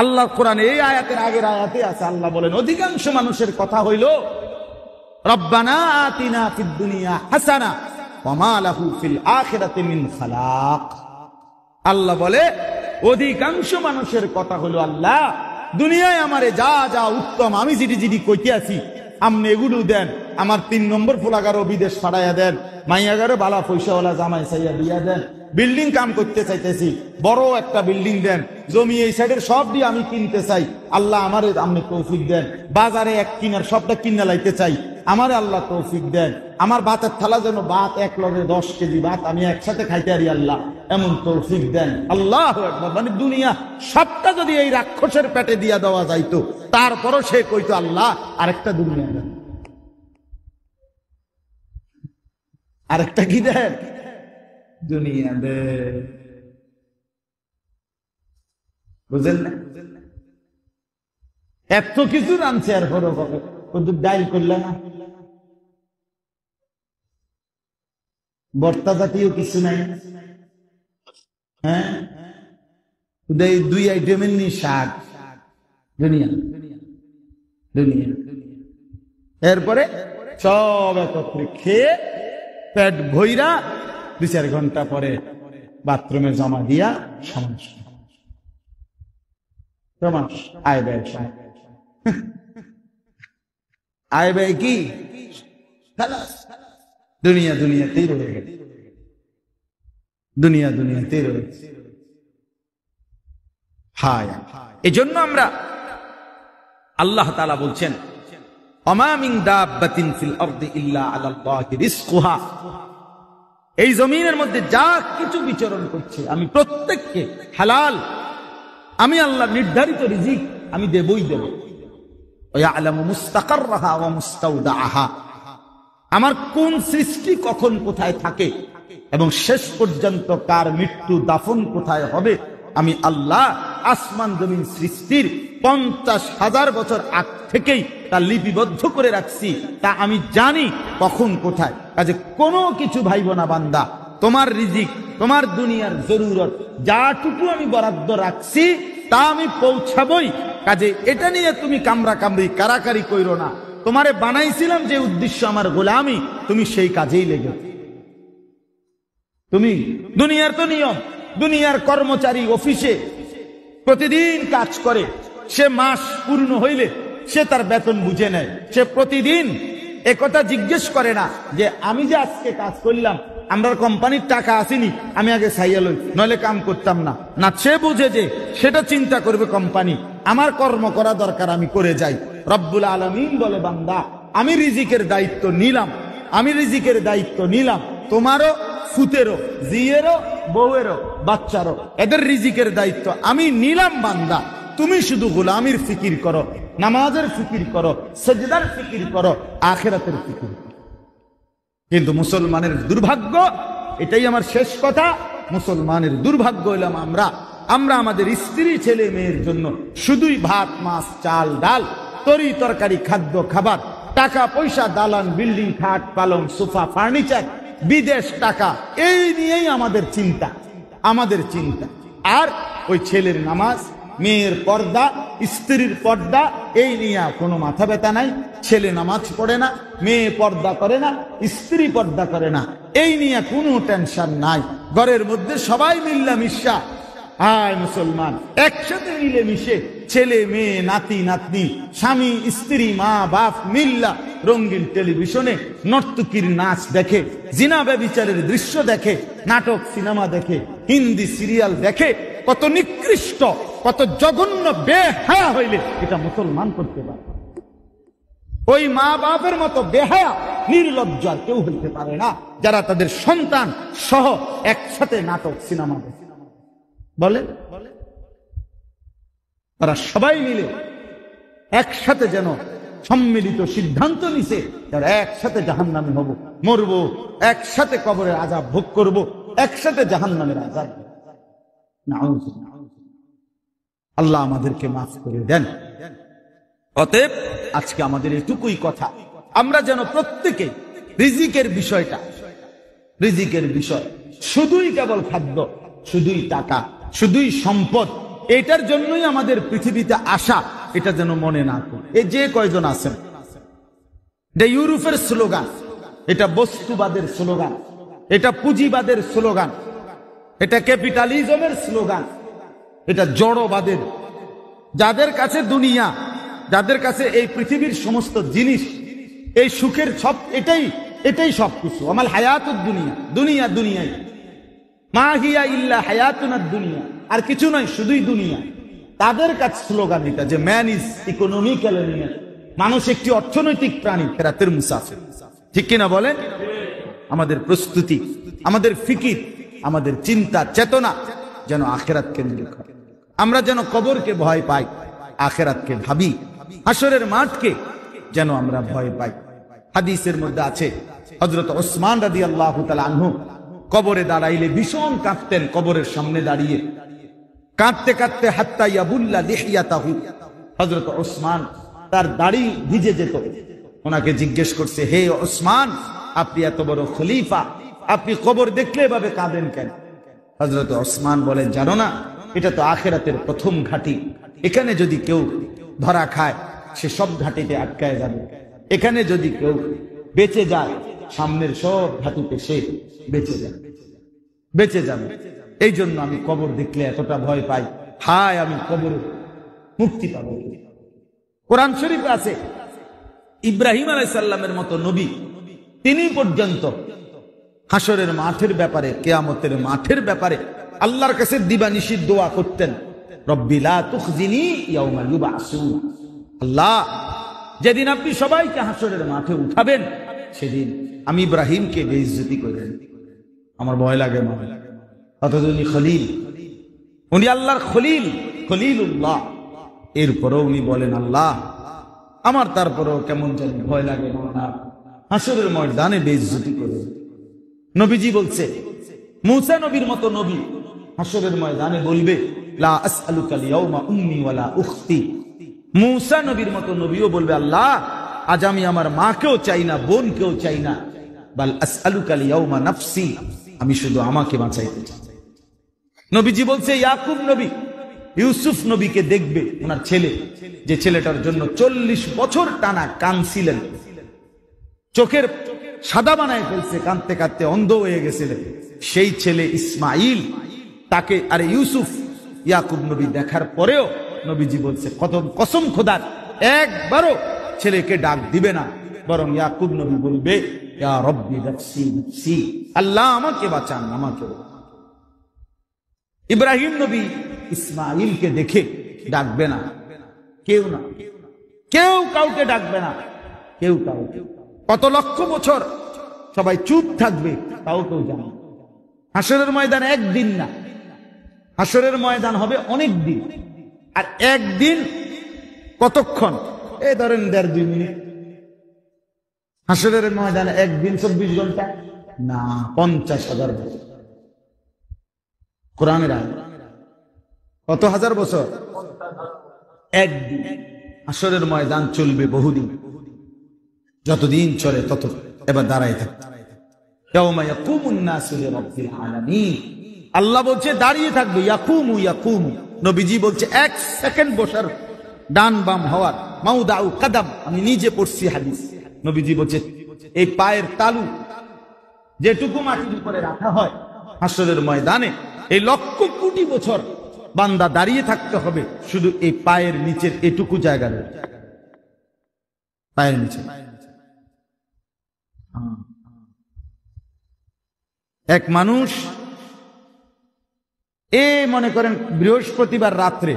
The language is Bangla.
আল্লাহ কোরআনে এই আয়াতের আগের আয়াতে আছে, আল্লাহ বলেন অধিকাংশ মানুষের কথা হইল রব্বানা আতিনা ফিদ দুনিয়া হাসানা ওয়া মা লাহু ফিল আখিরাতি মিন খালাক। আল্লাহ বলে অধিকাংশ মানুষের কথা হলো আল্লাহ দুনিয়ায় আমারে যা যা উত্তম আমি জিডি কইতে আছি আপনি এগুলো দেন, আমার 3 নম্বর ফুলাগারও বিদেশ পাঠাইয়া দেন, মাইয়াগারও বালা পয়সাওয়ালা জামাই চাইয়া দিয়া দেন, বিল্ডিং কাম করতে চাইতেছি বড় একটা বিল্ডিং দেন, জমি এই সাইডের সব দিয়ে আমি কিনতে চাই, আল্লাহ আমারে আপনি তৌফিক দেন, বাজারে এক কিনার সবটা কিনা লাইতে চাই, আমারে আল্লাহ তৌফিক দেন, আমার ভাতের থালা যেন ভাত 1 লগে 10 কেজি ভাত আমি একসাথে খাইতে পারি, আল্লাহ এমন তৌফিক দেন। আল্লাহু আকবার। মানে দুনিয়া সবটা যদি এই রাক্ষসের পেটে দিয়া দেওয়া যাইতো তারপরও সে কইতো আল্লাহ আরেকটা দুনিয়া দেন, আরেকটা কি দেন, দুনিয়া দেন। বুঝেন না? এত কিছু রানছে আর বড় হবে ডাইল করলে না, বর্তা জাতীয় কিছু নাই। হ্যাঁ, 2 আইটেমের নি শাক দুনিয়া দুনিয়া, এরপরে সব একত্রে খেয়ে পেট ভইরা 2-4 ঘন্টা পরে বাথরুমে জমা দিয়া সমাজ আয় ব্যয় আয় ব্যয় কি দুনিয়া দুনিয়াতেই রয়ে গেছে, দুনিয়া দুনিয়াতেই রয়েছে। হায়, এজন্য আমরা আল্লাহ তাআলা বলছেন ওমা মিন দাব্বাতিন ফিল আরদি ইল্লা আলাল্লাহি রিজকুহা, এই জমিনের মধ্যে যা কিছু বিচরণ করছে আমি প্রত্যেককে হালাল, আমি আল্লাহ নির্ধারিত রিজিক আমি দেবই দেব। ওয়া ইয়ালামু মুস্তাকাররাহা ওয়া মুস্তাওদাআহা, আমার কোন সৃষ্টি কখন কোথায় থাকে এবং শেষ পর্যন্ত কার মৃত্যু দাফন কোথায় হবে আমি আল্লাহ আসমান জমিন সৃষ্টির 50,000 বছর আগ থেকেই তা লিপিবদ্ধ করে রাখছি, তা আমি জানি কখন কোথায়। কাজে কোনো কিছু ভাইব না বান্দা, তোমার রিজিক তোমার দুনিয়ার জরুরত যাটুকু আমি বরাদ্দ রাখছি তা আমি পৌঁছাবই। কাজে এটা নিয়ে তুমি কামরা কামড়ি কারাকারি কইরো না, তোমারে বানাইছিলাম যে উদ্দেশ্য আমার গোলামি, তুমি সেই কাজেই লেগে। তুমি দুনিয়ার তো নিয়ম, দুনিয়ার কর্মচারী অফিসে প্রতিদিন কাজ করে, সে মাস পূর্ণ হইলে সে তার বেতন বুঝে নেয়, সে প্রতিদিন একথা জিজ্ঞেস করে না যে আমি যে আজকে কাজ করলাম আমার কোম্পানির টাকা আসেনি আমি আগে সাইয়া লই নইলে কাম করতাম না, না সে বুঝে যে সেটা চিন্তা করবে কোম্পানি, আমার কর্ম করা দরকার আমি করে যাই। রব্বুল আলামিন বলে বান্দা আমি রিজিকের দায়িত্ব নিলাম, আমি রিজিকের দায়িত্ব নিলাম, তোমারও ফুতেরও জিয়েরও বউয়েরও বাচ্চারও এদের রিজিকের দায়িত্ব আমি নিলাম বান্দা, তুমি শুধু গোলামির ফিকির করো, নামাজের ফিকির করো, সেজদার ফিকির করো, আখিরাতের ফিকির করো। কিন্তু মুসলমানের দুর্ভাগ্য, এটাই আমার শেষ কথা, মুসলমানের দুর্ভাগ্য হইলাম আমরা আমাদের স্ত্রী ছেলে মেয়ের জন্য শুধুই ভাত মাছ চাল ডাল তরি তরকারি খাদ্য খাবার, টাকা পয়সা দালান বিল্ডিং খাট পালং সোফা ফার্নিচার বিদেশ টাকা, এই নিয়েই আমাদের চিন্তা, আমাদের চিন্তা। আর ওই ছেলের নামাজ মেয়ের পর্দা স্ত্রীর পর্দা এই নিয়ে কোনো মাথা ব্যথা নাই, ছেলে নামাজ পড়ে না মেয়ে পর্দা করে না স্ত্রী পর্দা করে না, এই নিয়ে কোনো টেনশন নাই, ঘরের মধ্যে সবাই মিল্লা মিশা আয় মুসলমান একসাথে মিলে মিশে ছেলে মেয়ে নাতি নাতনি স্বামী স্ত্রী মা বাপ মিল্লা রঙিন টেলিভিশনে নর্তকীর নাচ দেখে, জিনা ব্যভিচারের দৃশ্য দেখে, নাটক সিনেমা দেখে, হিন্দি সিরিয়াল দেখে, কত নিকৃষ্ট কত জঘন্য বেহায়া হইলে এটা মুসলমান করতে পারে। ওই মা বাপের মতো বেহায়া নির্লজ্জ আর কেউ হইতে পারে না যারা তাদের সন্তান সহ একসাথে নাটক সিনেমা দেখে। বলে তারা সবাই মিলে একসাথে যেন সম্মিলিত সিদ্ধান্ত নিছে যারা একসাথে জাহান্নামী হব, মরব, একসাথে কবরের আযাব ভোগ করব, একসাথে জাহান্নামের আযাব। নাউযুবিল্লাহ, আল্লাহ আমাদেরকে মাফ করে দেন। অতএব আজকে আমাদের এটুকুই কথা, আমরা যেন প্রত্যেকে রিজিকের বিষয়টা, রিজিকের বিষয় শুধুই কেবল খাদ্য, শুধুই টাকা, শুধুই সম্পদ, এটার জন্যই আমাদের পৃথিবীতে আসা, এটা যেন মনে না করি। এই যে কয়জন আছেন, এটা ইউরোপের স্লোগান, এটা বস্তুবাদের স্লোগান, এটা পুঁজিবাদের স্লোগান, এটা ক্যাপিটালিজমের স্লোগান, এটা জড়বাদের। যাদের কাছে দুনিয়া, যাদের কাছে এই পৃথিবীর সমস্ত জিনিস, এই সুখের সব, এটাই সবকিছু। আমাল হায়াতুদ দুনিয়া, দুনিয়া দুনিয়াই, মা হিয়া ইল্লা হায়াতুনাদ দুনিয়া, আর কিছু নয়, শুধুই দুনিয়া। তাদের কাছে স্লোগান এটা যে ম্যান ইজ ইকোনমিক্যাল এনিম্যাল, মানুষ একটি অর্থনৈতিক প্রাণী, ফেরাতের মুসাফির। ঠিক কিনা বলেন? আমাদের প্রস্তুতি, আমাদের ফিকির, আমাদের চিন্তা চেতনা যেন আখেরাত কেন্দ্রিক হয়। আমরা যেন কবরকে ভয় পাই, আখেরাতকে ভাবি, হাসরের মাঠকে যেন আমরা ভয় পাই। হাদিসের মধ্যে আছে, হযরত ওসমান রাদিয়াল্লাহু তাআলা আনহু কবরে দাঁড়াইলে ভীষণ কাঁদতেন। কবরের সামনে দাঁড়িয়ে কাঁদতে কাঁদতে হাত্তা ইয়াবুল্লা লিহিয়াতাহু, হযরত ওসমান তার দাড়ি ভিজে যেত। ওনাকে জিজ্ঞেস করছে, হে ওসমান, আপনি এত বড় খলিফা, আপনি কবর দেখলে এভাবে কাঁদেন কেন? হযরত ওসমান বলেন, জানো না, এটা তো আখিরাতের প্রথম ঘাঁটি। এখানে যদি কেউ ধরা খায়, সে সব ঘাঁটিতে আটকায় যাবে। এখানে যদি কেউ বেঁচে যায়, সামনের সব ঘাঁটিতে সে বেঁচে যাবে। এই জন্য আমি কবর দেখলে এতটা ভয় পাই। হায়, আমি কবরে মুক্তি পাবো। কোরআন শরীফে আছে, ইব্রাহিম আলাইহিস সালামের মতো নবী, তিনি পর্যন্ত হাসরের মাঠের ব্যাপারে, কিয়ামতের মাঠের ব্যাপারে আল্লাহর কাছে দিবানিশি দোয়া করতেন, রব্বি লা তুখজিনি ইয়াউমা ইউবআসুন। আল্লাহ, যেদিন আপনি সবাইকে হাসরের মাঠে উঠাবেন, সেদিন আমি ইব্রাহিমকে বেইজ্জতি করবেন। আমার ভয় লাগে মা। অথচ উনি খলিল, উনি আল্লাহর খলিল, খলিলুল্লাহ। এরপরও উনি বলেন, আল্লাহ, আমার তারপরেও কেমন যেন ভয় লাগে না, হাসরের ময়দানে বেইজ্জতি করবে। নবীজি বলছে, মূসা নবীর মতো নবী হাসরের ময়দানে বলবে, লা আসআলুকা ইয়াউমা উম্মি ওয়ালা উখতি। মূসা নবীর মতো নবীও বলবে, আল্লাহ, আজ আমি আমার মাকেও চাই না, বোনকেও চাই না, বাল আসআলুকা ইয়াউমা নাফসি, আমি শুধু আমাকে বাঁচাইতে চাই। নবীজি বলছে, ইয়াকুব নবী ইউসুফ নবীকে দেখবে, ওনার ছেলে, যে ছেলেটার জন্য 40 বছর টানা কাঁদছিলেন, চোখের সাদা বানায় ফেলছে, কাঁদতে কাঁদতে অন্ধ হয়ে গেছিলেন, সেই ছেলে ইসমাইল, তাকে, আরে ইউসুফ, ইয়াকুব নবী দেখার পরেও নবীজি বলছে, কসম খোদার, একবারও ছেলেকে ডাক দিবে না, বরং ইয়াকুব নবী বলবে, ইয়া রব্বি নাফসি নাফসি, আল্লাহ আমাকে বাঁচান, আমাকে। ইব্রাহিম নবী ইসমাইলকে দেখে ডাকবে না, কেউ না, কেউ কাউকে ডাকবে না, কেউ কাউকে। কত লক্ষ বছর সবাই চুপ থাকবে, তাও কেউ জানে। হাসরের ময়দান একদিন না, হাসরের ময়দান হবে অনেক দিন। আর একদিন কতক্ষণ? এই ধরেন 1.5-2 মিনিট। হাসরের ময়দানে একদিন 24 ঘন্টা না, 50,000 বছর। কোরআনের আয়াত, কত হাজার বছর? একদিন। হাসরের ময়দান চলবে বহুদিন, যতদিন চলে তত। এবার দাঁড়ায় থাকতে, ইয়াউমা ইয়াকুমুন নাসু লিরাব্বিল আলামিন। আল্লাহ বলছে দাঁড়িয়ে থাকবে, ইয়াকুমু ইয়াকুমু। নবীজি বলছে 1 সেকেন্ড বসার, ডান বাম হওয়ার, মাউদাউ কাদাম। আমি নিজে পড়ছি হাদিস। নবীজি বলছে, এই পায়ের তালু যেটুকু মাটির উপরে রাখা হয় হাসরের ময়দানে, এই লক্ষ কোটি বছর বান্দা দাঁড়িয়ে থাকতে হবে শুধু এই পায়ের নিচের এটুকু জায়গা রয়েছে, পায়ের নিচে। এক মানুষ, মনে করেন বৃহস্পতিবার রাত্রে